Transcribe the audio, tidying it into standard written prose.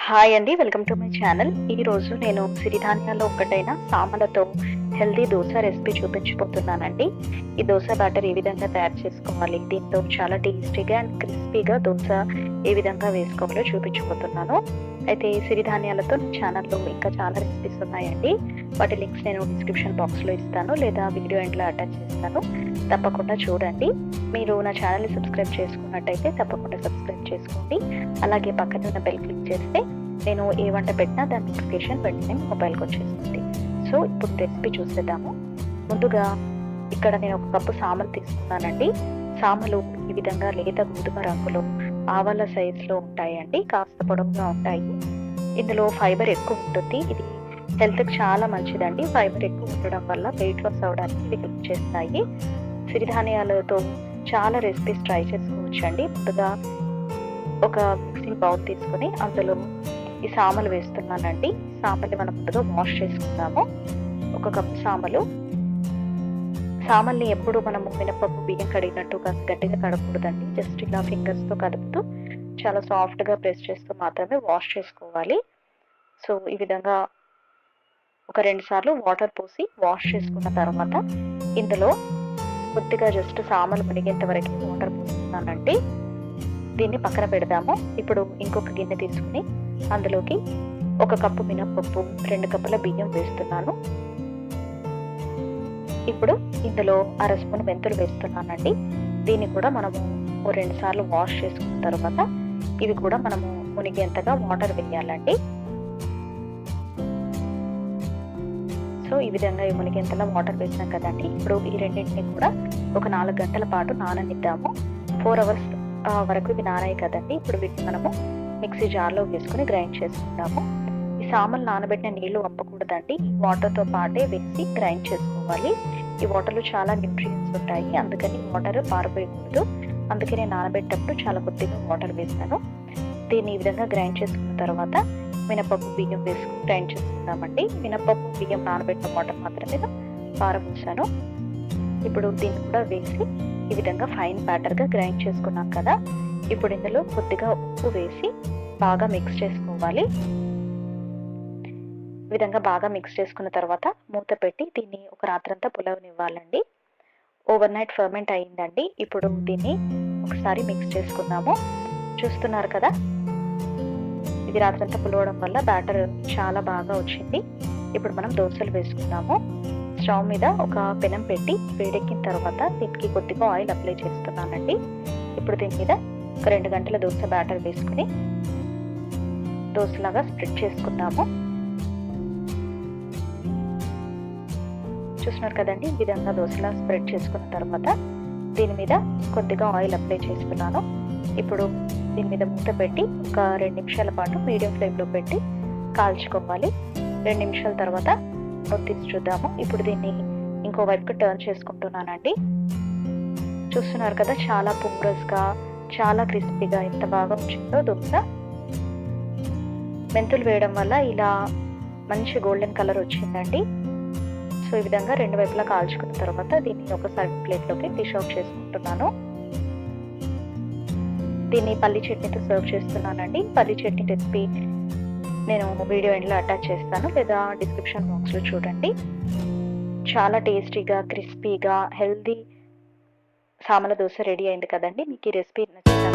Hi అండి, welcome to my channel. ఈరోజు నేను సిరిధాన్యాల్లో ఒకటైన సామలతో హెల్దీ దోశ రెసిపీ చూపించబోతున్నానండి. ఈ దోశ బ్యాటర్ ఏ విధంగా తయారు చేసుకోవాలి, దీంతో చాలా టేస్టీగా అండ్ క్రిస్పీగా దోశ ఏ విధంగా వేసుకోవాలో చూపించబోతున్నాను. అయితే సిరిధాన్యాలతో ఛానల్లో ఇంకా చాలా రెసిపీస్ ఉన్నాయండి. వాటి లింక్స్ నేను డిస్క్రిప్షన్ బాక్స్లో ఇస్తాను లేదా వీడియో ఎండ్లో అటాచ్ చేస్తాను. తప్పకుండా చూడండి. మీరు నా ఛానల్ని సబ్స్క్రైబ్ చేసుకున్నట్టయితే తప్పకుండా సబ్స్క్రైబ్ చేసుకోండి. అలాగే పక్కన ఉన్న బెల్ క్లిక్ చేస్తే నేను ఏ వంట పెట్టినా దాని నోటిఫికేషన్ వెంటనే మొబైల్కి వచ్చేస్తుంది. సో ఇప్పుడు రెసిపీ చూసేద్దాము. ముందుగా ఇక్కడ నేను ఒక కప్పు సామలు తీసుకున్నానండి. సామలు ఈ విధంగా లేత గోధుమ రంగులో ఆవాల సైజులో ఉంటాయండి, కాస్త పొడవుగా ఉంటాయి. ఇందులో ఫైబర్ ఎక్కువ ఉంటుంది. ఇది హెల్త్కి చాలా మంచిదండి. ఫైబర్ ఎక్కువ ఉండడం వల్ల వెయిట్ లాస్ అవ్వడానికి ఇవి హెల్ప్ చేస్తాయి. సిరిధాన్యాలతో చాలా రెసిపీస్ ట్రై చేసుకోవచ్చండి. ముందుగా ఒక మిక్సింగ్ బౌల్ తీసుకుని అందులో ఈ సామలు వేస్తున్నానండి. సామల్ని మనం ముందుగా వాష్ చేసుకుందాము. ఒక కప్పు సామల్ని ఎప్పుడు మనము మినపప్పు బియ్యం కడిగినట్టు కాస్త గట్టిగా కడగకూడదండి. జస్ట్ ఇలా ఫింగర్స్తో కదుపుతూ చాలా సాఫ్ట్గా ప్రెస్ చేస్తూ మాత్రమే వాష్ చేసుకోవాలి. సో ఈ విధంగా ఒక 2 సార్లు వాటర్ పోసి వాష్ చేసుకున్న తర్వాత ఇందులో కొద్దిగా జస్ట్ సామలు మునిగేంత వరకు వాటర్ పోస్తున్నానండి. దీన్ని పక్కన పెడదాము. ఇప్పుడు ఇంకొక గిన్నె తీసుకుని అందులోకి 1 కప్పు మినపప్పు, 2 కప్పుల బియ్యం వేస్తున్నాను. ఇప్పుడు ఇందులో 1/2 స్పూన్ మెంతులు వేస్తున్నానండి. దీన్ని కూడా మనము 2 సార్లు వాష్ చేసుకున్న తర్వాత ఇవి కూడా మనము మునిగేంతగా వాటర్ వేయాలండి. సో ఈ విధంగా ఈ మునిగేంతలా వాటర్ వేసినాం కదండి. ఇప్పుడు ఈ రెండింటిని కూడా ఒక 4 గంటల పాటు నాననిద్దాము. 4 అవర్స్ వరకు ఇవి నానాయి కదండి. ఇప్పుడు వీటిని మనము మిక్సీ జార్లో వేసుకుని గ్రైండ్ చేసుకుందాము. ఈ సామలు నానబెట్టిన నీళ్లు వంపకూడదండి. వాటర్తో పాటే వేసి గ్రైండ్ చేసుకోవాలి. ఈ వాటర్లో చాలా న్యూట్రియన్స్ ఉంటాయి, అందుకని వాటర్ పారిపోయకూడదు. అందుకే నేను నానబెట్టేటప్పుడు చాలా కొద్దిగా వాటర్ వేసాను. దీన్ని ఈ విధంగా గ్రైండ్ చేసుకున్న తర్వాత మినపప్పు బియ్యం వేసుకుని గ్రైండ్ చేసుకుందామండి. మినపప్పు బియ్యం నానబెట్టిన వాటర్ మాత్రమే పారబోసాను. ఇప్పుడు దీన్ని కూడా వేసి ఈ విధంగా ఫైన్ బ్యాటర్గా గ్రైండ్ చేసుకున్నాం కదా. ఇప్పుడు ఇందులో కొద్దిగా ఉప్పు వేసి బాగా మిక్స్ చేసుకోవాలి. ఈ విధంగా బాగా మిక్స్ చేసుకున్న తర్వాత మూత పెట్టి దీన్ని ఒక రాత్రంతా పులవనివ్వాలండి. ఓవర్ నైట్ ఫర్మెంట్ అయ్యిందండి. ఇప్పుడు దీన్ని ఒకసారి మిక్స్ చేసుకుందాము. చూస్తున్నారు కదా, ఇది రాత్రంతా పులవడం వల్ల బ్యాటర్ చాలా బాగా వచ్చింది. ఇప్పుడు మనం దోశలు వేసుకుందాము. స్టవ్ మీద ఒక పెనం పెట్టి వేడెక్కిన తర్వాత దీనికి కొద్దిగా ఆయిల్ అప్లై చేస్తున్నానండి. ఇప్పుడు దీని మీద ఒక 2 గంటల దోశ బ్యాటర్ వేసుకుని దోశలాగా స్ప్రెడ్ చేసుకుందాము. చూస్తున్నారు కదండి, ఈ విధంగా దోశలా స్ప్రెడ్ చేసుకున్న తర్వాత దీని మీద కొద్దిగా ఆయిల్ అప్లై చేస్తున్నాను. ఇప్పుడు దీని మీద మూత పెట్టి ఒక 2 నిమిషాల పాటు మీడియం ఫ్లేమ్లో పెట్టి కాల్చుకోవాలి. 2 నిమిషాల తర్వాత తీసి చూద్దాము. ఇప్పుడు దీన్ని ఇంకో వైపుకి టర్న్ చేసుకుంటున్నానండి. చూస్తున్నారు కదా, చాలా పోరస్గా చాలా క్రిస్పీగా ఎంత బాగా వచ్చిందో దోశ. మెంతులు వేయడం వల్ల ఇలా మంచి గోల్డెన్ కలర్ వచ్చిందండి. సో ఈ విధంగా 2 వైపులా కాల్చుకున్న తర్వాత దీన్ని ఒక సర్వింగ్ ప్లేట్లోకి డిష్ అవుట్ చేసుకుంటున్నాను. దీన్ని పల్లి చట్నీతో సర్వ్ చేస్తున్నానండి. పల్లి చట్నీ రెసిపీ నేను వీడియో ఎండ్లో అటాచ్ చేస్తాను లేదా డిస్క్రిప్షన్ బాక్స్లో చూడండి. చాలా టేస్టీగా క్రిస్పీగా హెల్దీ సామల దోశ రెడీ అయింది కదండి. మీకు ఈ రెసిపీ నచ్చిందా?